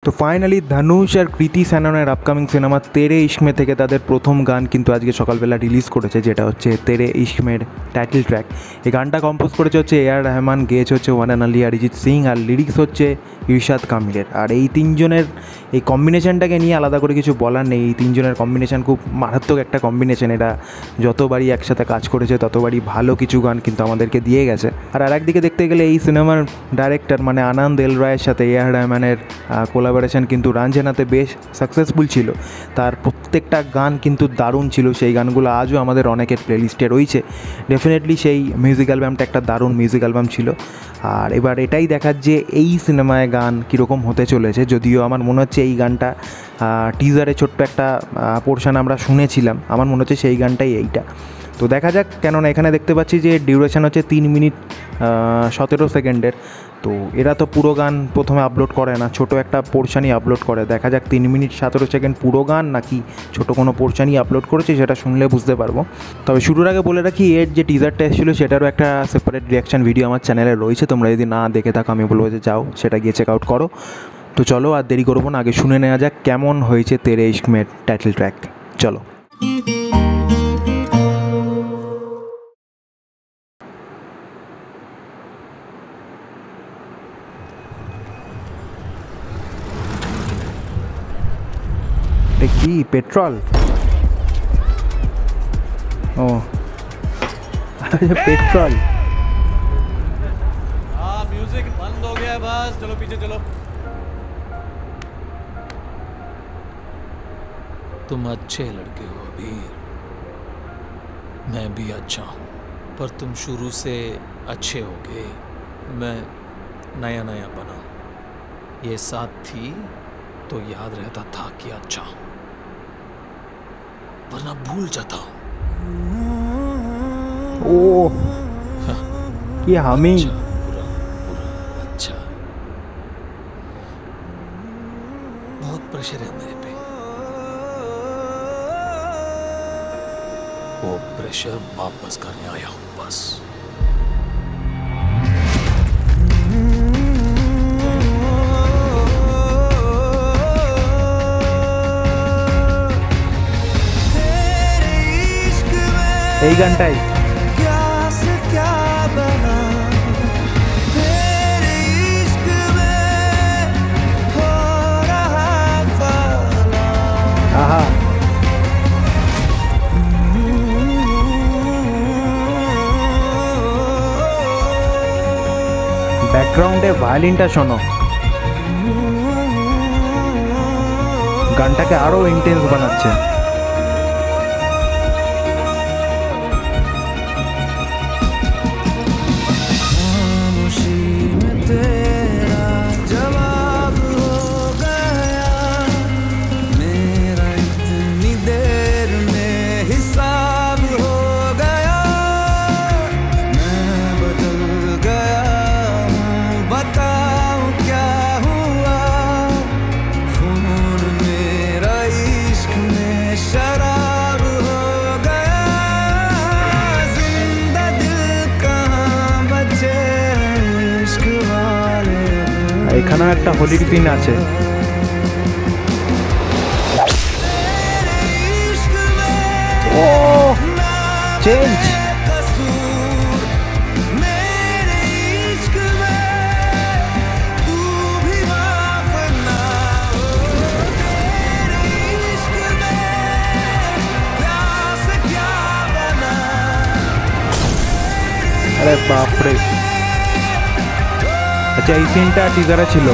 তো ফাইনালি ধানুষ আর কৃতি স্যাননের upcoming cinema তেরে ইশমে থেকে তাদের প্রথম গান কিন্তু আজকে সকালবেলা রিলিজ করেছে, যেটা হচ্ছে তেরে ইশমের টাইটেল ট্র্যাক। এই গানটা কম্পোজ করেছে হচ্ছে এআর রহমান, গেয়েছে হচ্ছে one and only Arijit Singh, আর লিরিক্স হচ্ছে ইরশাদ কামিলের। আর এই তিনজনের এই কম্বিনেশনটাকে নিয়ে আলাদা করে কিছু বলার নেই। এই তিনজনের কম্বিনেশন খুব মারাত্মক একটা কম্বিনেশন। এরা যতবারই একসাথে কাজ করেছে ততবারই ভালো কিছু গান কিন্তু আমাদেরকে দিয়ে গেছে। আর একদিকে দেখতে গেলে এই সিনেমার ডাইরেক্টর মানে আনন্দ এল রায়ের সাথে এআর রহমানের কোলাবোরেশন কিন্তু রাঞ্জনাতে বেশ সাকসেসফুল ছিল। তার প্রত্যেকটা গান কিন্তু দারুণ ছিল। সেই গানগুলো আজও আমাদের অনেকের প্লেলিস্টে রয়েছে। ডেফিনেটলি সেই মিউজিক অ্যালবামটা একটা দারুণ মিউজিক অ্যালবাম ছিল। আর এবার এটাই দেখার যে এই সিনেমায় গান কীরকম হতে চলেছে। যদিও আমার মনে হচ্ছে এই গানটা টিজারে ছোট্ট একটা পোর্শন আমরা শুনেছিলাম, আমার মনে হচ্ছে সেই গানটাই এইটা। তো দেখা যাক, কেননা এখানে দেখতে পাচ্ছি যে ডিউরেশন হচ্ছে 3 মিনিট 17 সেকেন্ডের। তো এরা তো পুরো গান প্রথমে আপলোড করে না, ছোটো একটা পোর্শনই আপলোড করে। দেখা যাক 3 মিনিট 17 সেকেন্ড পুরো গান নাকি ছোটো কোনো পোর্শনই আপলোড করেছে, সেটা শুনলে বুঝতে পারবো। তবে শুরুর আগে বলে রাখি, এর যে টিজারটা এসেছিলো সেটারও একটা সেপারেট রিয়াকশান ভিডিও আমার চ্যানেলে রয়েছে। তোমরা যদি না দেখে থাকো আমি বলবো যে যাও, সেটা গিয়ে চেক আউট করো। তো চলো আর দেরি করবো না, আগে শুনে নেওয়া যাক কেমন হয়েছে তেরে ইশমের টাইটেল ট্র্যাক। চলো। কি পেট্রোল? ও पेट्रोल। हाँ म्यूजिक बंद हो गया बस, चलो पीछे चलो। तुम अच्छे लड़के हो अबीर, मैं भी अच्छा हूँ, पर तुम शुरू से अच्छे हो गए। मैं नया नया बना, ये साथ थी तो याद रहता था कि अच्छा हूँ, वरना भूल जाता हूँ। ओह ये हमी अच्छा, बुरा बुरा अच्छा, बहुत प्रेशर है मेरे पे, वो प्रेशर वापस करने आया हूँ बस। এই গানটাই আহা ব্যাকগ্রাউন্ডে ভায়োলিনটা শোনো, গানটাকে আরো ইন্টেন্স বানাচ্ছে। এখানেও একটা হোলির সিন আছে। ও চেঞ্জ আরে বাপরে। আচ্ছা এই সিনটা টিজারে ছিল।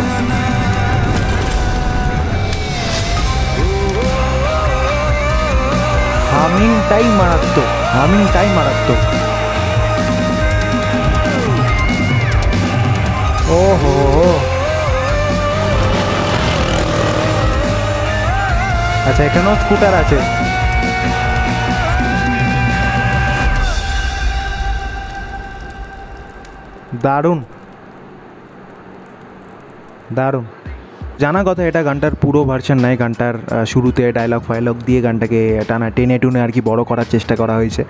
হামিংটাই মারাত্মক, হামিংটাই মারাত্মক। ওহো আচ্ছা এখানেও স্কুটার আছে। দারুণ দারুণ। জানা কথা এটা গানটার পুরো ভার্সন নয়, গানটার শুরুতে ডায়লগ ফাইলগ দিয়ে গানটাকে টানা টেনে টুনে আর কি বড় করার চেষ্টা করা হয়েছে।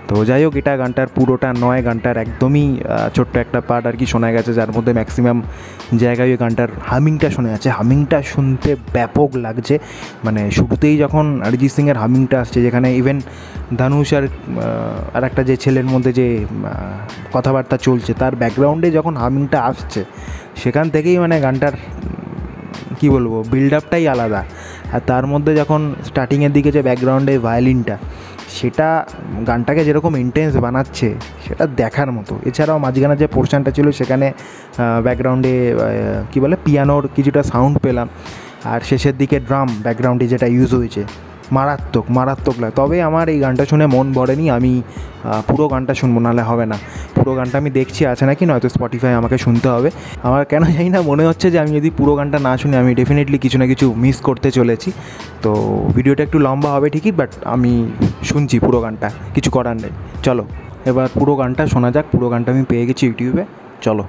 তো যাই হোক, এটা গানটার পুরোটা নয়, গানটার একদমই ছোট্ট একটা পার্ট আর কি শোনা গেছে, যার মধ্যে ম্যাক্সিমাম জায়গায় ওই গানটার হামিংটা শোনা যাচ্ছে। হামিংটা শুনতে ব্যাপক লাগছে, মানে শুরুতেই যখন অরিজিৎ সিংয়ের হামিংটা আসছে, যেখানে ইভেন ধানুষ আর একটা যে ছেলের মধ্যে যে কথাবার্তা চলছে তার ব্যাকগ্রাউন্ডে যখন হামিংটা আসছে, সেখান থেকেই মানে গানটার কী বলবো বিল্ড আপটাই আলাদা। আর তার মধ্যে যখন স্টার্টিংয়ের দিকে যে ব্যাকগ্রাউন্ডে ভায়োলিনটা, সেটা গানটাকে যেরকম ইন্টেন্স বানাচ্ছে সেটা দেখার মতো। এছাড়াও মাঝখানে যে পোর্শনটা ছিল সেখানে ব্যাকগ্রাউন্ডে কী বলে পিয়ানোর কিছুটা সাউন্ড পেলাম, আর শেষের দিকে ড্রাম ব্যাকগ্রাউন্ডে যেটা ইউজ হয়েছে, মারাত্মক লাগে। তবে আমার এই গানটা শুনে মন ভরেনি, আমি পুরো গানটা শুনবো, নাহলে হবে না। পুরো গানটা আমি দেখছি আছে নাকি, নয়তো স্পটিফাই আমাকে শুনতে হবে। আমার কেন জানি না মনে হচ্ছে যে আমি যদি পুরো গানটা না শুনি আমি ডেফিনেটলি কিছু না কিছু মিস করতে চলেছি। তো ভিডিওটা একটু লম্বা হবে ঠিকই, বাট আমি শুনছি পুরো গানটা, কিছু করার নেই। চলো এবার পুরো গানটা শোনা যাক। পুরো গানটা আমি পেয়ে গেছি ইউটিউবে, চলো।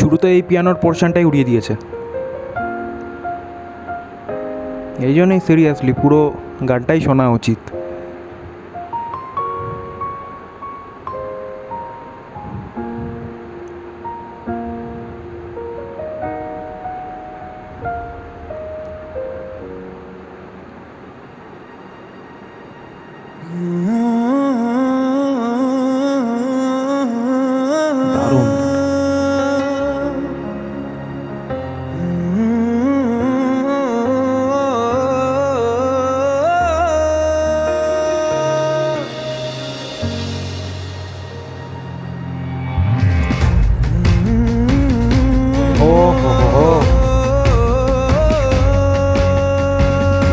শুরুতে এই পিয়ানোর পোর্শনটাই উড়িয়ে দিয়েছে, এই জন্যই সিরিয়াসলি পুরো গানটাই শোনা উচিত। দারুণ।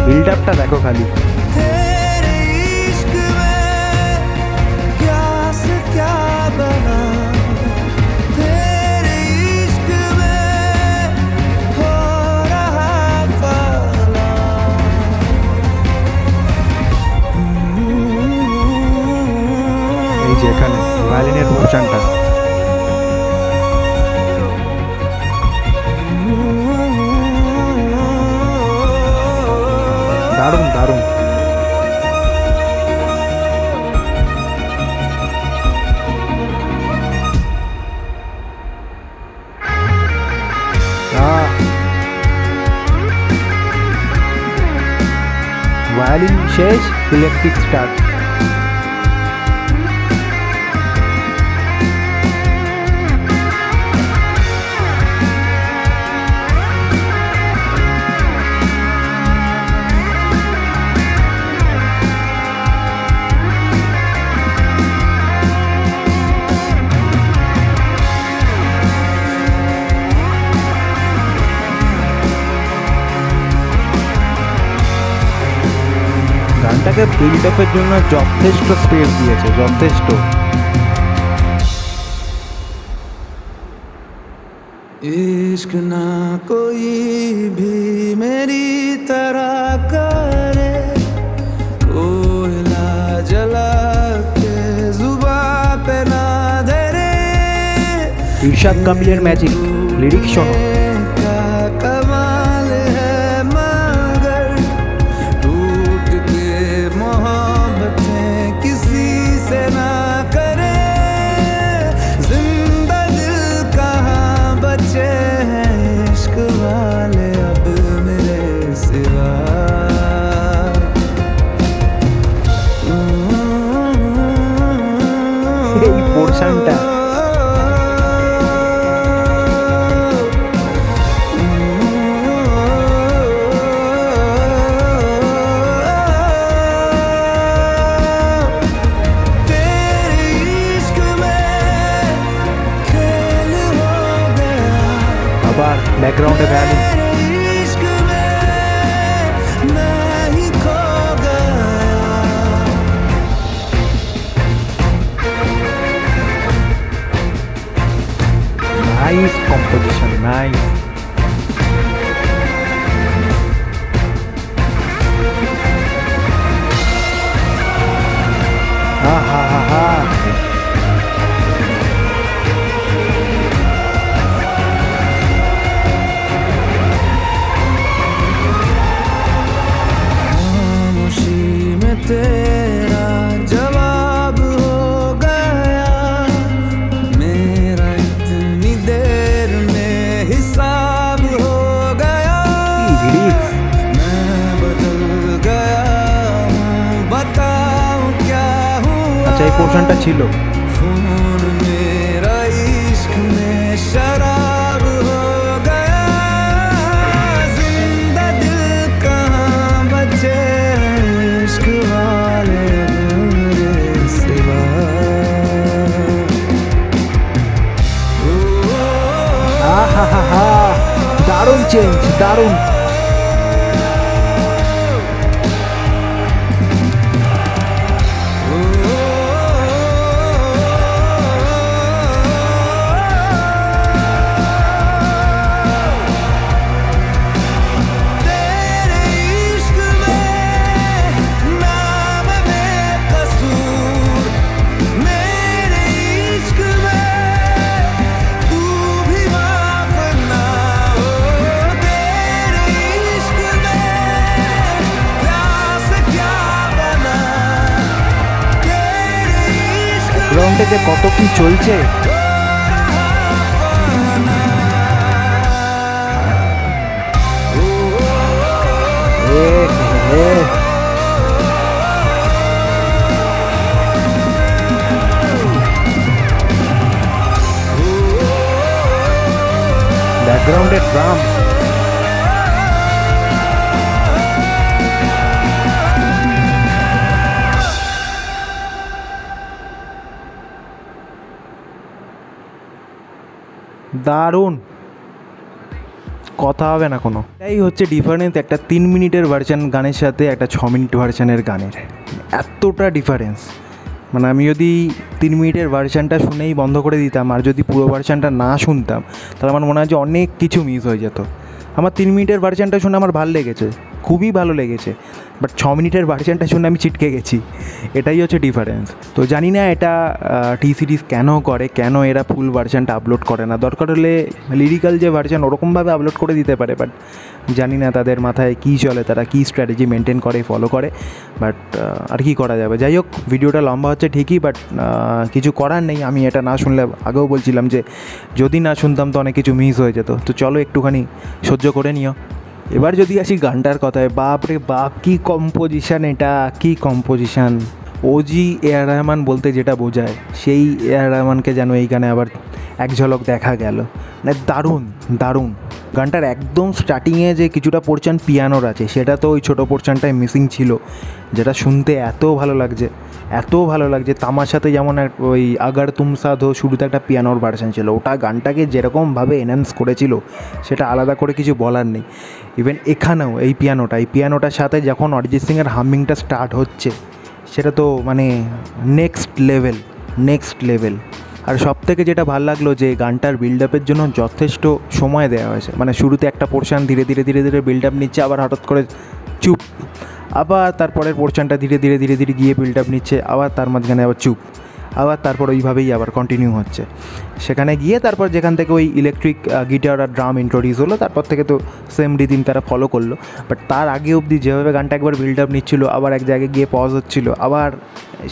বিল্ড আপটা দেখো খালি। এই যে এখানে ভায়োলিনের পোর্শনটা, দারুণ দারুণ। ভায়োলিন শেষ, ইলেকট্রিক স্টার্ট। গানটাকে বিল্ড আপের জন্য যথেষ্ট স্পেস দিয়েছে, যথেষ্ট। इश्क ना कोई भी मेरी तरह करे, कोयला जला के जुबां पे ना धरे। ইরশাদ কামিলের ম্যাজিক, লিরিক্স শোনো। এই পোর্শনটা আবার ব্যাকগ্রাউন্ডে violin. Nice composition, nice. Ha ha ha ha. পোর্শনটা ছিল खून मेरा इश्क में शराब हो गया, जिंदा दिल कहाँ बचे इश्क वाले मेरे सिवा। আহা, দারুণ চেঞ্জ, দারুণ। গ্রাউন্ডে যে কত কি চলছে, ব্যাকগ্রাউন্ডের ড্রাম, দারুণ, কথা হবে না কোনো। এই হচ্ছে ডিফারেন্স একটা 3 মিনিটের ভার্সান গানের সাথে একটা 6 মিনিট ভার্সানের গানের, এতটা ডিফারেন্স। মানে আমি যদি 3 মিনিটের ভার্সানটা শুনেই বন্ধ করে দিতাম আর যদি পুরো ভার্সানটা না শুনতাম, তাহলে আমার মনে হয় যে অনেক কিছু মিস হয়ে যেত। আমার 3 মিনিটের ভার্সানটা শুনে আমার ভালো লেগেছে, খুবই ভালো লেগেছে, বাট 6 মিনিটের ভার্সানটা শুনে আমি চিটকে গেছি, এটাই হচ্ছে ডিফারেন্স। তো জানি না এটা টি সিরিজ কেন করে, কেন এরা ফুল ভার্সানটা আপলোড করে না। দরকার হলে লিরিক্যাল যে ভার্সান ওরকমভাবে আপলোড করে দিতে পারে, বাট জানি না তাদের মাথায় কী চলে, তারা কী স্ট্র্যাটেজি মেনটেন করে, ফলো করে, বাট আর কি করা যাবে। যাই হোক, ভিডিওটা লম্বা হচ্ছে ঠিকই, বাট কিছু করার নেই। আমি এটা না শুনলে, আগেও বলছিলাম যে যদি না শুনতাম তো অনেক কিছু মিস হয়ে যেত। তো চলো একটুখানি সহ্য করে নিও। এবার যদি আসি গানটার কথায়, বাপ রে বাপ, কী কম্পোজিশান, এটা কী কম্পোজিশান। ওজি এআর রহমান বলতে যেটা বোঝায়, সেই এআর রহমানকে যেন এই গানে আবার এক ঝলক দেখা গেল। মানে দারুণ দারুণ। গানটার একদম স্টার্টিংয়ে যে কিছুটা পোর্শন পিয়ানোর আছে, সেটা তো ওই ছোটো পোর্শনটায় মিসিং ছিল, যেটা শুনতে এত ভালো লাগছে, এত ভালো লাগছে। তামাশাতে যেমন ওই আগার তুম সাথ হো শুরুতে একটা পিয়ানোর ভার্সান ছিল, ওটা গানটাকে যেরকমভাবে এনহ্যান্স করেছিল সেটা আলাদা করে কিছু বলার নেই। ইভেন এখানেও এই পিয়ানোটার সাথে যখন অরিজিৎ সিংয়ের হামিংটা স্টার্ট হচ্ছে, সেটা তো মানে নেক্সট লেভেল। আর সব থেকে যেটা ভালো লাগলো যে গানটার বিল্ড আপের জন্য যথেষ্ট সময় দেওয়া হয়েছে। মানে শুরুতে একটা পোর্শন ধীরে ধীরে বিল্ড আপ নিচ্ছে, আবার হঠাৎ করে চুপ, আবার তারপরের পোর্শনটা ধীরে ধীরে গিয়ে বিল্ড আপ নিচ্ছে, আবার তার মাঝখানে আবার চুপ, আবার তারপর ওইভাবেই আবার কন্টিনিউ হচ্ছে। সেখানে গিয়ে তারপর যেখান থেকে ওই ইলেকট্রিক গিটার আর ড্রাম ইন্ট্রোডিউস হলো, তারপর থেকে তো সেম রিদিম তারা ফলো করলো। বাট তার আগে অবধি যেভাবে গানটা একবার বিল্ড আপ নিচ্ছিলো, আবার এক জায়গায় গিয়ে পজ হচ্ছিলো, আবার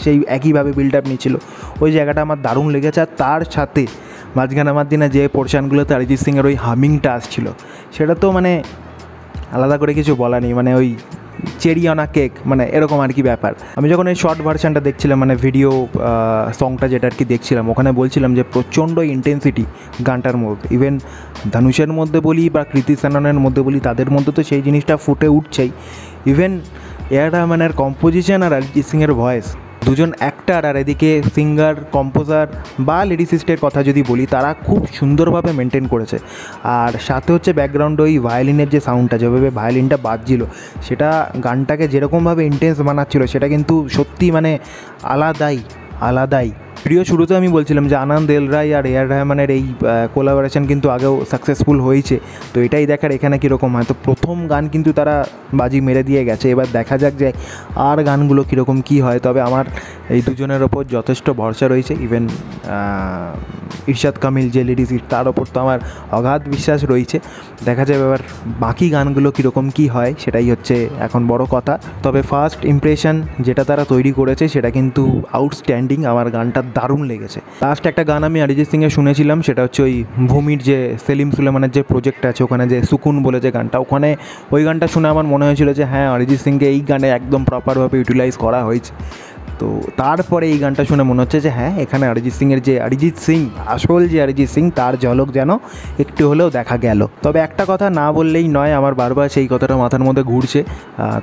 সেই একইভাবে বিল্ড আপ নিচ্ছিলো, ওই জায়গাটা আমার দারুণ লেগেছে। আর তার সাথে মাঝখানে আমার দিনে যে পোর্শনগুলোতে অরিজিৎ সিংয়ের ওই হামিংটা আসছিলো, সেটা তো মানে আলাদা করে কিছু বলা নেই, মানে ওই চেরি অন আ কেক, মানে এরকম আর কি ব্যাপার। আমি যখন এই শর্ট ভার্সানটা দেখছিলাম, মানে ভিডিও সংটা যেটা আর কি দেখছিলাম, ওখানে বলছিলাম যে প্রচণ্ড ইন্টেন্সিটি গানটার মধ্যে। ইভেন ধনুষের মধ্যে বলি বা কৃতি সেননের মধ্যে বলি, তাদের মধ্যে তো সেই জিনিসটা ফুটে উঠছেই। ইভেন এআর রহমানের কম্পোজিশন আর অরিজিৎ সিংয়ের ভয়েস, দুজন অ্যাক্টার আর এদিকে সিঙ্গার, কম্পোজার বা লিরিসিস্টের কথা যদি বলি, তারা খুব সুন্দরভাবে মেনটেন করেছে। আর সাথে হচ্ছে ব্যাকগ্রাউন্ডে ওই ভায়োলিনের যে সাউন্ডটা, যেভাবে ভায়োলিনটা বাজছিল, সেটা গানটাকে যেরকমভাবে ইন্টেন্স বানাচ্ছিল, সেটা কিন্তু সত্যি মানে আলাদাই। ভিডিও শুরুতে আমি বলছিলাম যে আনন্দ এল রায় আর এআর রহমানের এই কোলাবোরেশন কিন্তু আগেও সাকসেসফুল হয়েছে, তো এটাই দেখার এখানে কীরকম হয়। তো প্রথম গান কিন্তু তারা বাজি মেরে দিয়ে গেছে, এবার দেখা যাক যে আর গানগুলো কীরকম কী হয়। তবে আমার এই দুজনের ওপর যথেষ্ট ভরসা রয়েছে। ইভেন ইরশাদ কামিল যে লিরিক্স, তার ওপর তো আমার অগাধ বিশ্বাস রয়েছে। দেখা যাবে এবার বাকি গানগুলো কীরকম কী হয়, সেটাই হচ্ছে এখন বড় কথা। তবে ফার্স্ট ইমপ্রেশন যেটা তারা তৈরি করেছে, সেটা কিন্তু আউটস্ট্যান্ডিং। আমার গানটা দারুণ লেগেছে। লাস্ট একটা গান আমি অরিজিৎ সিংয়ে শুনেছিলাম, সেটা হচ্ছে ওই ভূমির যে সেলিম সুলেমানের যে প্রজেক্ট আছে, ওখানে যে সুকুন বলে যে গানটা, ওখানে ওই গানটা শুনে আমার মনে হয়েছিল যে হ্যাঁ, অরিজিৎ সিংকে এই গানে একদম প্রপারভাবে ইউটিলাইজ করা হয়েছে। তো তারপরে এই গানটা শুনে মনে হচ্ছে যে হ্যাঁ, এখানে অরিজিৎ সিংয়ের যে অরিজিৎ সিং, আসল যে অরিজিৎ সিং, তার ঝলক যেন একটু হলেও দেখা গেল। তবে একটা কথা না বললেই নয়, আমার বারবার সেই কথাটা মাথার মধ্যে ঘুরছে,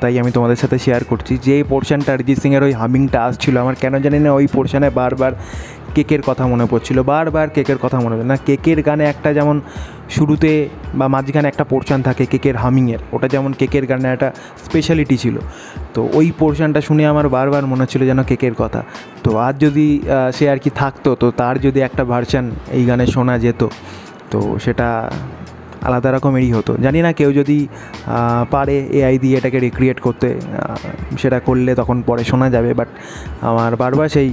তাই আমি তোমাদের সাথে শেয়ার করছি। যে পোর্শনটা অরিজিৎ সিংয়ের ওই হামিংটা আসছিল, আমার কেন জানি না ওই পোর্শনে বারবার কেকের কথা মনে পড়ছিল, বারবার কেকের কথা মনে পড়ে না। কেকের গানে একটা যেমন শুরুতে বা মাঝখানে একটা পোর্শন থাকে কেকের হামিংয়ের, ওটা যেমন কেকের গানে একটা স্পেশালিটি ছিল। তো ওই পোর্শনটা শুনে আমার বারবার মনে হচ্ছিলো যেন কেকের কথা। তো আর যদি সে আর কি থাকতো, তো তার যদি একটা ভার্সান এই গানে শোনা যেত, তো সেটা আলাদা রকমেরই হতো। জানি না কেউ যদি পারে এআই দিয়ে এটাকে রিক্রিয়েট করতে, সেটা করলে তখন পরে শোনা যাবে। বাট আমার বারবার সেই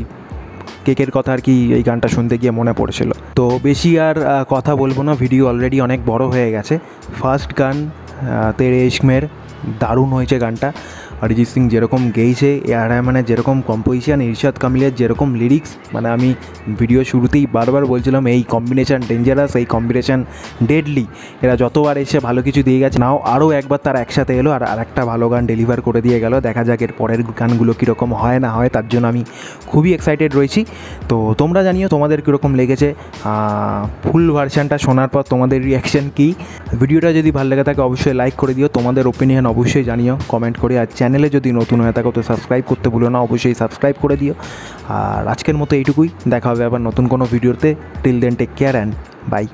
কেকের কথা আর কি এই গানটা শুনতে গিয়ে মনে পড়েছিল। তো বেশি আর কথা বলবো না, ভিডিও অলরেডি অনেক বড় হয়ে গেছে। ফার্স্ট গান তেরে ইশকের, দারুণ হয়েছে গানটা। অরিজিৎ সিং যেরকম গেয়েছে, এআর রহমানের যেরকম কম্পোজিশন, ইরশাদ কামিলের যেরকম লিরিক্স, মানে আমি ভিডিও শুরুতেই বারবার বলছিলাম এই কম্বিনেশান ডেঞ্জারাস, এই কম্বিনেশান ডেডলি। এরা যতবার এসে ভালো কিছু দিয়ে গেছে, নাও আরও একবার তারা একসাথে এলো আর আরেকটা ভালো গান ডেলিভার করে দিয়ে গেল। দেখা যাক এর পরের গানগুলো কীরকম হয় না হয়, তার জন্য আমি খুবই এক্সাইটেড রয়েছি। তো তোমরা জানিও তোমাদের কীরকম লেগেছে, ফুল ভার্সানটা শোনার পর তোমাদের রিয়াকশান কী। ভিডিওটা যদি ভালো লেগে থাকে অবশ্যই লাইক করে দিও, তোমাদের ওপিনিয়ন অবশ্যই জানিও কমেন্ট করে। আর চ্যানেলে যদি নতুন হয়ে থাকো তো সাবস্ক্রাইব করতে ভুলো না, অবশ্যই সাবস্ক্রাইব করে দিও। আর আজকের মতো এইটুকুই, দেখা হবে আবার নতুন কোনো ভিডিওতে। Till then take care and by.